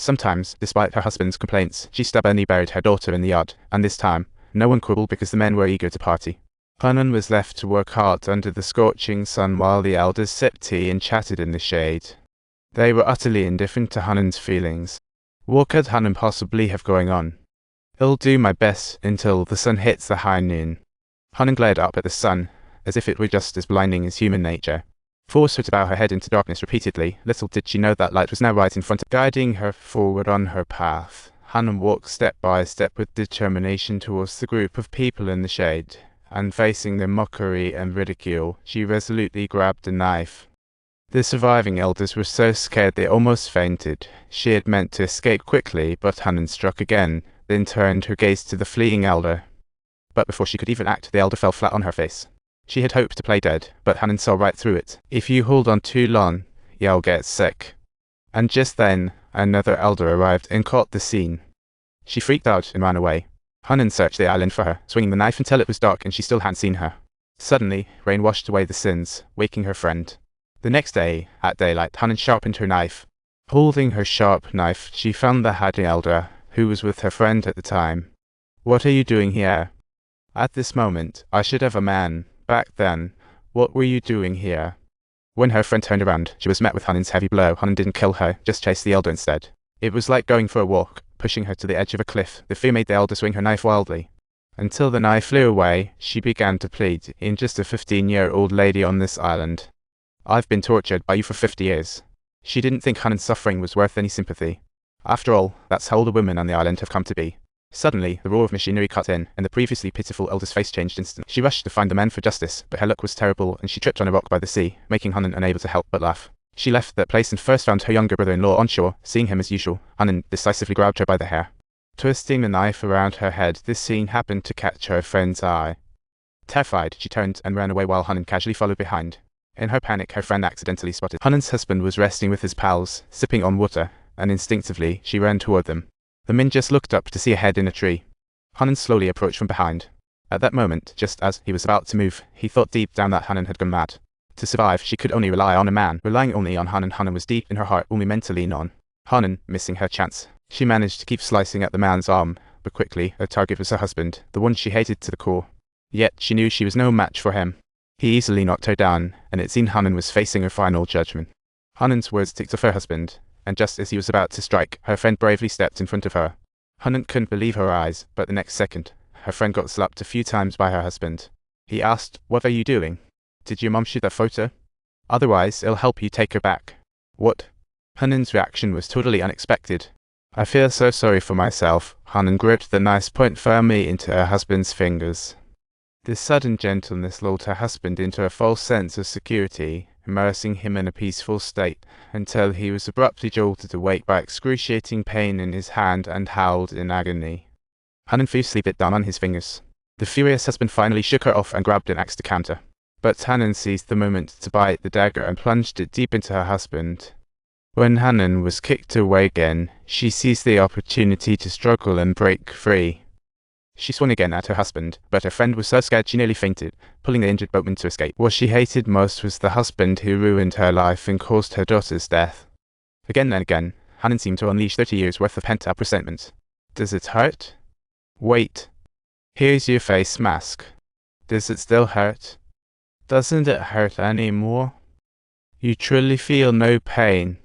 Sometimes, despite her husband's complaints, she stubbornly buried her daughter in the yard, and this time, no one quibbled because the men were eager to party. Hunan was left to work hard under the scorching sun while the elders sipped tea and chatted in the shade. They were utterly indifferent to Hunan's feelings. What could Hunan possibly have going on? "I'll do my best until the sun hits the high noon." Hunan glared up at the sun, as if it were just as blinding as human nature. Forced her to bow her head into darkness repeatedly, little did she know that light was now right in front of her, guiding her forward on her path. Hunan walked step by step with determination towards the group of people in the shade, and facing their mockery and ridicule, she resolutely grabbed a knife. The surviving elders were so scared they almost fainted. She had meant to escape quickly, but Hunan struck again, then turned her gaze to the fleeing elder. But before she could even act, the elder fell flat on her face. She had hoped to play dead, but Hunan saw right through it. "If you hold on too long, you'll get sick." And just then, another elder arrived and caught the scene. She freaked out and ran away. Hunan searched the island for her, swinging the knife until it was dark and she still hadn't seen her. Suddenly, rain washed away the sins, waking her friend. The next day, at daylight, Hunan sharpened her knife. Holding her sharp knife, she found the hiding elder, who was with her friend at the time. "What are you doing here?" "At this moment, I should have a man. Back then, what were you doing here?" When her friend turned around, she was met with Hunan's heavy blow. Hunan didn't kill her, just chased the elder instead. It was like going for a walk, pushing her to the edge of a cliff. The fear made the elder swing her knife wildly. Until the knife flew away, she began to plead. "I'm just a 15-year-old lady on this island. I've been tortured by you for 50 years. She didn't think Hunan's suffering was worth any sympathy. After all, that's how all the women on the island have come to be. Suddenly, the roar of machinery cut in, and the previously pitiful elder's face changed instantly. She rushed to find the men for justice, but her luck was terrible, and she tripped on a rock by the sea, making Hunan unable to help but laugh. She left that place and first found her younger brother-in-law on shore. Seeing him as usual, Hunan decisively grabbed her by the hair. Twisting the knife around her head, this scene happened to catch her friend's eye. Terrified, she turned and ran away while Hunan casually followed behind. In her panic, her friend accidentally spotted Hunan's husband was resting with his pals, sipping on water, and instinctively, she ran toward them. The men just looked up to see a head in a tree. Hunan slowly approached from behind. At that moment, just as he was about to move, he thought deep down that Hunan had gone mad. To survive, she could only rely on a man. Relying only on Hunan was deep in her heart, only meant to lean on. Hunan, missing her chance. She managed to keep slicing at the man's arm, but quickly, her target was her husband, the one she hated to the core. Yet, she knew she was no match for him. He easily knocked her down, and it seemed Hunan was facing her final judgment. Hunan's words ticked off her husband, and just as he was about to strike, her friend bravely stepped in front of her. Hunan couldn't believe her eyes, but the next second, her friend got slapped a few times by her husband. He asked, "What are you doing? Did your mom shoot that photo? Otherwise, it'll help you take her back." "What?" Hunan's reaction was totally unexpected. "I feel so sorry for myself." Hunan gripped the knife point firmly into her husband's fingers. This sudden gentleness lulled her husband into a false sense of security, immersing him in a peaceful state, until he was abruptly jolted awake by excruciating pain in his hand and howled in agony. Hunan fiercely bit down on his fingers. The furious husband finally shook her off and grabbed an axe to counter. But Hunan seized the moment to bite the dagger and plunged it deep into her husband. When Hunan was kicked away again, she seized the opportunity to struggle and break free. She swung again at her husband, but her friend was so scared she nearly fainted, pulling the injured boatman to escape. What she hated most was the husband who ruined her life and caused her daughter's death. Again and again, Hunan seemed to unleash 30 years' worth of pent-up resentment. "Does it hurt? Wait. Here's your face mask. Does it still hurt? Doesn't it hurt anymore? You truly feel no pain.